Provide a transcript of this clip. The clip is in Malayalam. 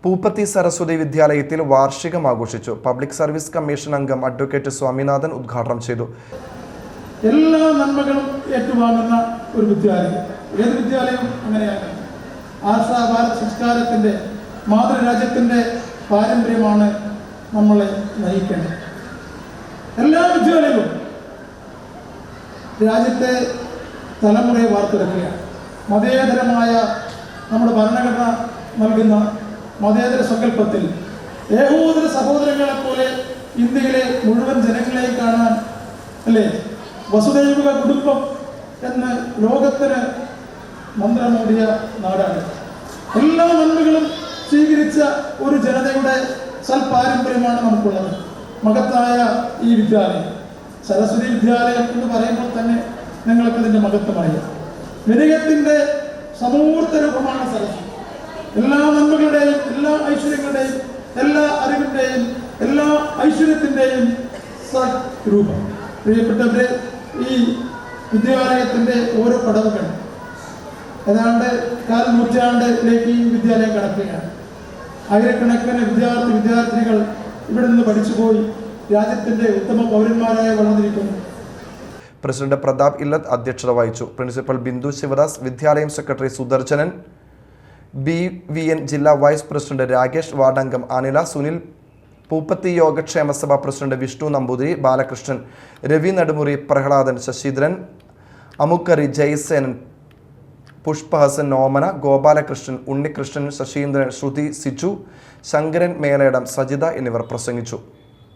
പൂപ്പത്തി സരസ്വതി വിദ്യാലയത്തിൽ വാർഷികം ആഘോഷിച്ചു. പബ്ലിക് സർവീസ് കമ്മീഷൻ അംഗം അഡ്വക്കേറ്റ് സ്വാമിനാഥൻ ഉദ്ഘാടനം ചെയ്തു. എല്ലാ നന്മകളും ഏറ്റുവാങ്ങുന്ന ഒരു വിദ്യാലയം, ഏത് വിദ്യാലയം അങ്ങനെയാണ്. ആർഷാ ഭാരത സംസ്കാരത്തിൻ്റെ മാതൃരാജ്യത്തിൻ്റെ പാരമ്പര്യമാണ് നമ്മളെ നയിക്കേണ്ടത്. എല്ലാ വിദ്യാലയവും രാജ്യത്തെ തലമുറയെ വാർത്തെടുക്കുകയാണ്. മതേതരമായ നമ്മുടെ ഭരണഘടന നൽകുന്ന മതേതര സങ്കല്പത്തിൽ ഏകോദര സഹോദരങ്ങളെ പോലെ ഇന്ത്യയിലെ മുഴുവൻ ജനങ്ങളെയും കാണാൻ, അല്ലേ, വസുദൈവ കുടുംബം എന്ന് ലോകത്തിന് മന്ത്രമൂടിയ നാടാണ്. എല്ലാ നന്മകളും സ്വീകരിച്ച ഒരു ജനതയുടെ സൽപാരമ്പര്യമാണ് നമുക്കുള്ളത്. മഹത്തായ ഈ വിദ്യാലയം, സരസ്വതി വിദ്യാലയം എന്ന് പറയുമ്പോൾ തന്നെ നിങ്ങൾക്കതിൻ്റെ മഹത്വമായി. വിനയത്തിൻ്റെ സമൂർത്ത രൂപമാണ് സരസ്വതി. എല്ലാ നന്മകളുടെയും, എല്ലാ ഐശ്വര്യങ്ങളുടെയും, എല്ലാ അറിവിൻ്റെയും, എല്ലാ ഐശ്വര്യത്തിൻ്റെയും സരൂപം. പ്രിയപ്പെട്ടവരെ, ഈ വിദ്യാലയത്തിൻ്റെ ഓരോ പടവുകൾ ഏതാണ്ട് 4 നൂറ്റാണ്ടിലേക്ക് ഈ വിദ്യാലയം കടക്കുകയാണ്. ആയിരക്കണക്കിന് വിദ്യാർത്ഥിനികൾ ഇവിടെ നിന്ന് പഠിച്ചുപോയി രാജ്യത്തിൻ്റെ ഉത്തമ പൗരന്മാരായി വളർന്നിരിക്കുന്നു. പ്രസിഡന്റ് പ്രതാപ് ഇല്ലത്ത് അധ്യക്ഷത വഹിച്ചു. പ്രിൻസിപ്പൽ ബിന്ദു ശിവദാസ്, വിദ്യാലയം സെക്രട്ടറി സുദർശനൻ, BVN ജില്ലാ വൈസ് പ്രസിഡന്റ് രാകേഷ്, വാർഡംഗം അനില, സുനിൽ, പൂപ്പത്തി യോഗക്ഷേമ സഭ പ്രസിഡന്റ് വിഷ്ണു നമ്പൂതിരി, ബാലകൃഷ്ണൻ, രവി നെടുമുറി, പ്രഹ്ലാദൻ, ശശിധരൻ, അമുക്കറി, ജയസേനൻ, പുഷ്പഹസൻ, നോമന, ഗോപാലകൃഷ്ണൻ, ഉണ്ണികൃഷ്ണൻ, ശശീന്ദ്രൻ, ശ്രുതി, സിജു, ശങ്കരൻ മേലേടം, സജിത എന്നിവർ പ്രസംഗിച്ചു.